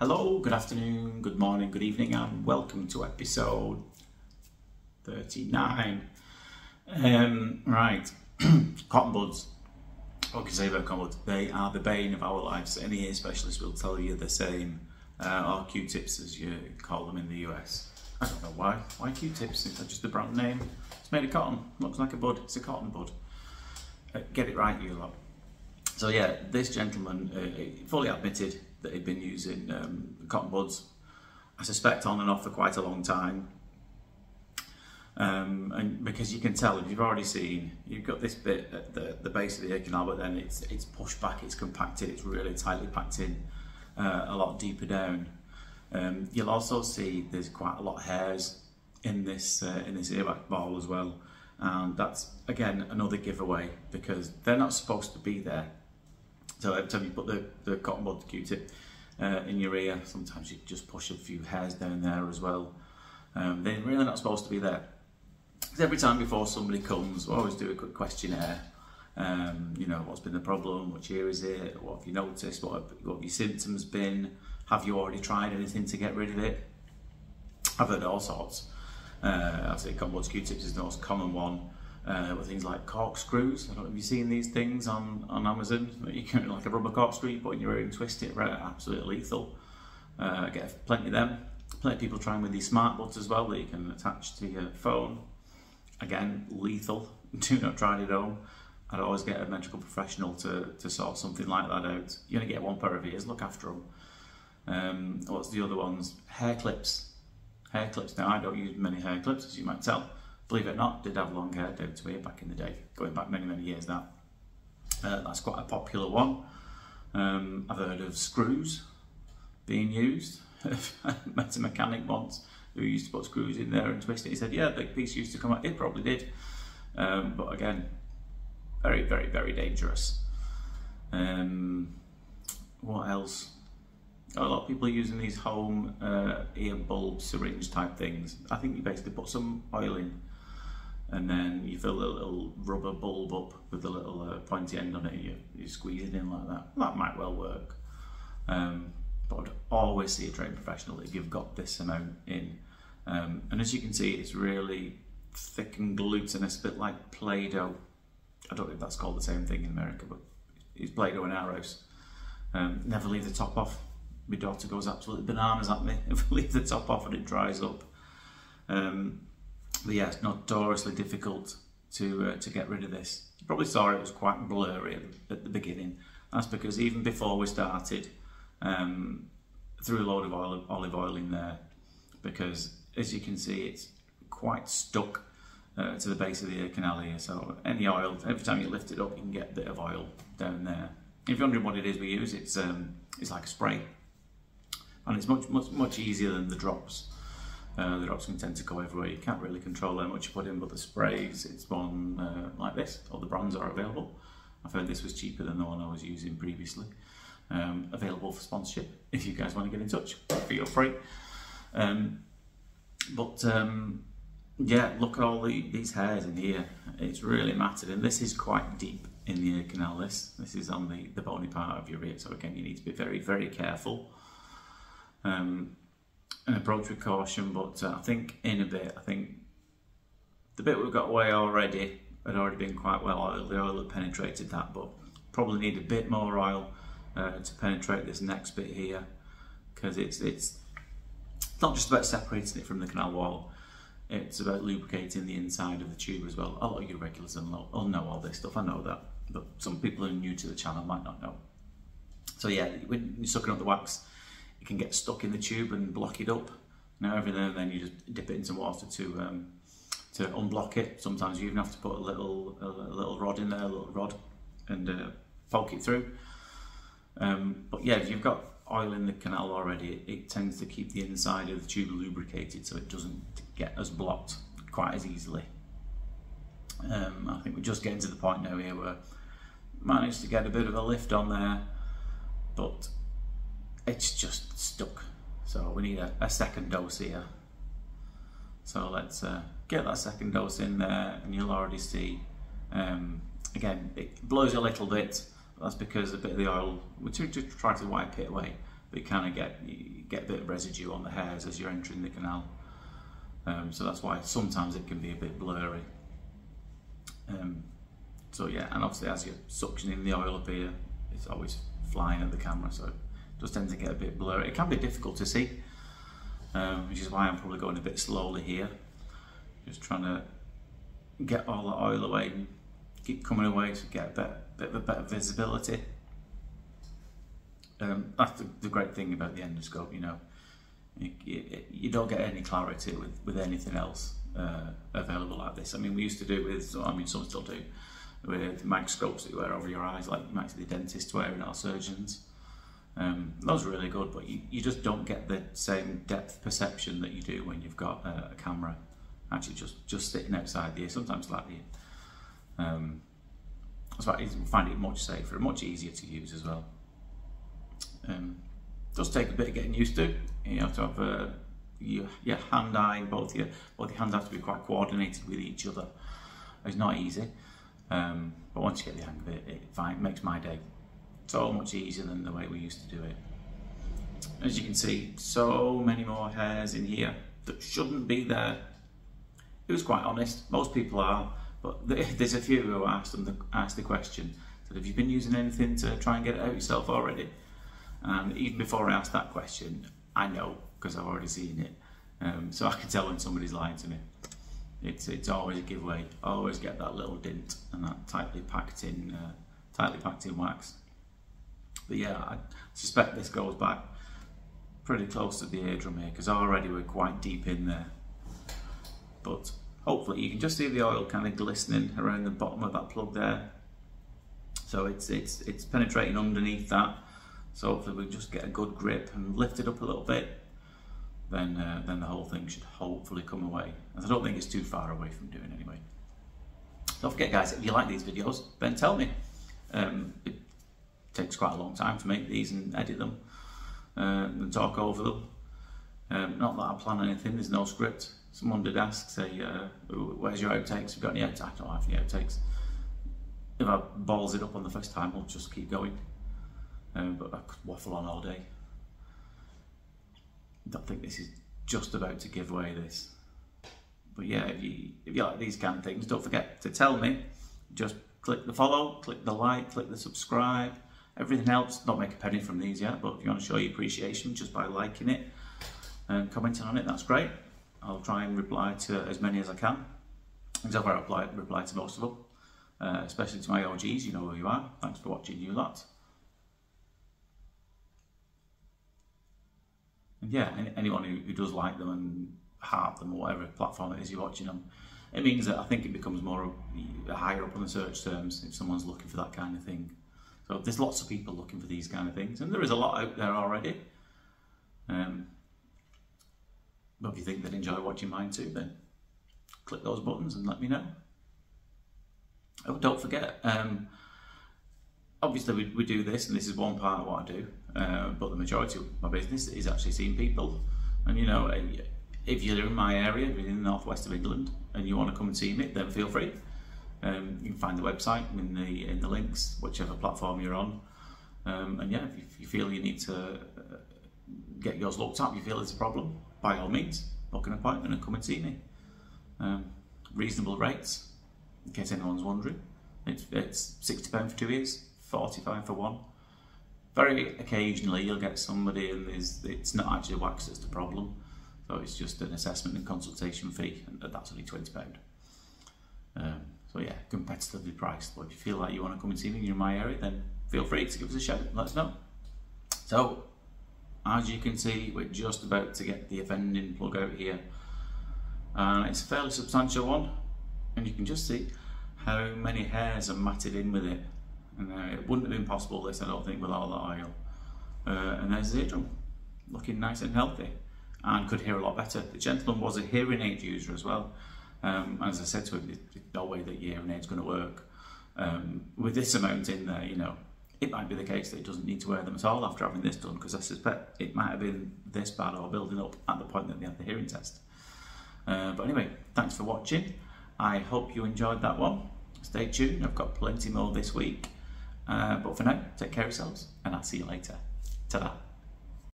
Hello, good afternoon, good morning, good evening, and welcome to episode 39. Right, cotton buds. What can I say about cotton buds? They are the bane of our lives. Any ear specialist will tell you the same, or Q-tips as you call them in the US. I don't know why. Why Q-tips? Is that just the brand name? It's made of cotton. Looks like a bud. It's a cotton bud. Get it right, you lot. So yeah, this gentleman fully admitted that he'd been using cotton buds, I suspect on and off for quite a long time. And because you can tell, if you've already seen, you've got this bit at the base of the ear canal, but then it's pushed back, it's compacted, it's really tightly packed in, a lot deeper down. You'll also see there's quite a lot of hairs in this earwax ball as well, and that's again another giveaway because they're not supposed to be there. So every time you put the cotton bud Q-tip in your ear, sometimes you just push a few hairs down there as well. They're really not supposed to be there. Because every time before somebody comes, we always do a quick questionnaire. You know, what's been the problem? Which ear is it? What have you noticed? What have your symptoms been? Have you already tried anything to get rid of it? I've heard all sorts. I'd say cotton bud Q-tips is the most common one. With things like corkscrews. I don't know if you've seen these things on Amazon. You can, like a rubber corkscrew, you put in your ear and twist it, right? Absolutely lethal. Get plenty of them. Plenty of people trying with these smart buds as well that you can attach to your phone. Again, lethal. Do not try it at home. I'd always get a medical professional to sort something like that out. You're gonna get one pair of ears, look after them. What's the other ones? Hair clips. Hair clips. Now I don't use many hair clips, as you might tell. Believe it or not, did have long hair down to here back in the day, going back many years now. That's quite a popular one. I've heard of screws being used. I met a mechanic once who used to put screws in there and twist it. He said, yeah, the piece used to come out. It probably did. But again, very dangerous. What else? A lot of people are using these home ear bulb syringe type things. I think you basically put some oil in and then you fill a little rubber bulb up with a little pointy end on it. You squeeze it in like that. That might well work. But I'd always see a trained professional if you've got this amount in. And as you can see, it's really thick and glutinous, a bit like Play-Doh. I don't know if that's called the same thing in America, but it's Play-Doh in our house. Never leave the top off. My daughter goes absolutely bananas at me if I leave the top off and it dries up. But yeah, it's notoriously difficult to get rid of this. You probably saw it was quite blurry at the beginning. That's because even before we started, threw a load of olive oil in there, because as you can see, it's quite stuck to the base of the ear canal here. So any oil, every time you lift it up, you can get a bit of oil down there. If you're wondering what it is we use, it's like a spray. And it's much easier than the drops. The drops can tend to go everywhere. You can't really control how much you put in, but the sprays, it's one like this. All the brands are available. I've heard this was cheaper than the one I was using previously. Available for sponsorship. If you guys want to get in touch, feel free. Yeah, look at all these hairs in here. It's really matted, and this is quite deep in the ear canal. This is on the bony part of your ear. So again, you need to be very careful. And approach with caution, but I think in a bit, I think the bit we've got away already had already been quite well oiled. The oil had penetrated that, but probably need a bit more oil to penetrate this next bit here, because it's not just about separating it from the canal wall, it's about lubricating the inside of the tube as well. A lot of you regulars will know all this stuff, I know that, but some people who are new to the channel might not know. So yeah, when you're sucking up the wax, it can get stuck in the tube and block it up. Now every now and then you just dip it in some water to unblock it. Sometimes you even have to put a little rod in there, a little rod, and poke it through. But yeah, if you've got oil in the canal already, it tends to keep the inside of the tube lubricated, so it doesn't get as blocked quite as easily. I think we're just getting to the point now here where managed to get a bit of a lift on there, but it's just stuck. So we need a second dose here. So let's get that second dose in there, and you'll already see, again, it blows a little bit, but that's because a bit of the oil, we try to wipe it away, but you kind of get, get a bit of residue on the hairs as you're entering the canal. So that's why sometimes it can be a bit blurry. So yeah, and obviously as you're suctioning the oil up here, it's always flying at the camera, so it does tend to get a bit blurry. It can be difficult to see, which is why I'm probably going a bit slowly here. Just trying to get all the oil away and keep coming away to get a bit of a better visibility. That's the great thing about the endoscope, you know. You don't get any clarity with anything else available like this. I mean, we used to do with, I mean, some still do, with microscopes that you wear over your eyes, like you might see the dentists wearing, our surgeons. Those are really good, but you just don't get the same depth perception that you do when you've got a camera actually just sitting outside the ear, sometimes slightly. That's why I find it much safer and much easier to use as well. Does take a bit of getting used to. You have to have your hand-eye, both your hands have to be quite coordinated with each other. It's not easy, but once you get the hang of it, it makes my day so much easier than the way we used to do it. As you can see, so many more hairs in here that shouldn't be there. It was quite honest, most people are, but there's a few who asked the question, so have you been using anything to try and get it out yourself already? And even before I asked that question, I know, because I've already seen it. So I can tell when somebody's lying to me. It's always a giveaway. I always get that little dint and that tightly packed in wax. But yeah, I suspect this goes back pretty close to the eardrum here, because already we're quite deep in there. But hopefully you can just see the oil kind of glistening around the bottom of that plug there. So it's penetrating underneath that. So hopefully we just get a good grip and lift it up a little bit, then the whole thing should hopefully come away. And I don't think it's too far away from doing anyway. Don't forget guys, if you like these videos, then tell me. It takes quite a long time to make these and edit them and talk over them. Not that I plan anything, there's no script. Someone did ask, say, where's your outtakes? Have you got any outtakes? I don't have any outtakes. If I balls it up on the first time, I'll just keep going. But I could waffle on all day. I don't think this is just about to give away this. But yeah, if you like these kind of things, don't forget to tell me. Just click the follow, click the like, click the subscribe. Everything else, don't make a penny from these yet, but if you want to show your appreciation just by liking it and commenting on it, that's great. I'll try and reply to as many as I can. And so far I reply to most of them, especially to my OGs, you know who you are. Thanks for watching, you lot. And yeah, anyone who does like them and heart them, or whatever platform it is you're watching them, it means that I think it becomes more higher up on the search terms if someone's looking for that kind of thing. So there's lots of people looking for these kind of things, and there is a lot out there already. But if you think they'd enjoy watching mine too, then click those buttons and let me know. Oh, don't forget, obviously we do this, and this is one part of what I do, but the majority of my business is actually seeing people. And you know, if you're in my area, if you're in the northwest of England and you want to come and see me, then feel free. You can find the website in the links, whichever platform you're on. And yeah, if you feel you need to get yours looked up, you feel there's a problem, by all means, book an appointment and come and see me. Reasonable rates, in case anyone's wondering. It's £60 for 2 years, £45 for one. Very occasionally you'll get somebody and it's not actually wax that's the problem, so it's just an assessment and consultation fee, and that's only £20. So yeah, competitively priced. But if you feel like you want to come and see me and you're in my area, then feel free to give us a shout, let us know. So, as you can see, we're just about to get the offending plug out here, and it's a fairly substantial one, and you can just see how many hairs are matted in with it. And it wouldn't have been possible, this, I don't think, with all the oil. And there's the eardrum, looking nice and healthy, and could hear a lot better. The gentleman was a hearing aid user as well. As I said to him, there's no way that your hearing aid's going to work. With this amount in there, you know, it might be the case that he doesn't need to wear them at all after having this done, because I suspect it might have been this bad or building up at the point that they had the hearing test. But anyway, thanks for watching. I hope you enjoyed that one. Stay tuned, I've got plenty more this week. But for now, take care of yourselves, and I'll see you later. Ta-da.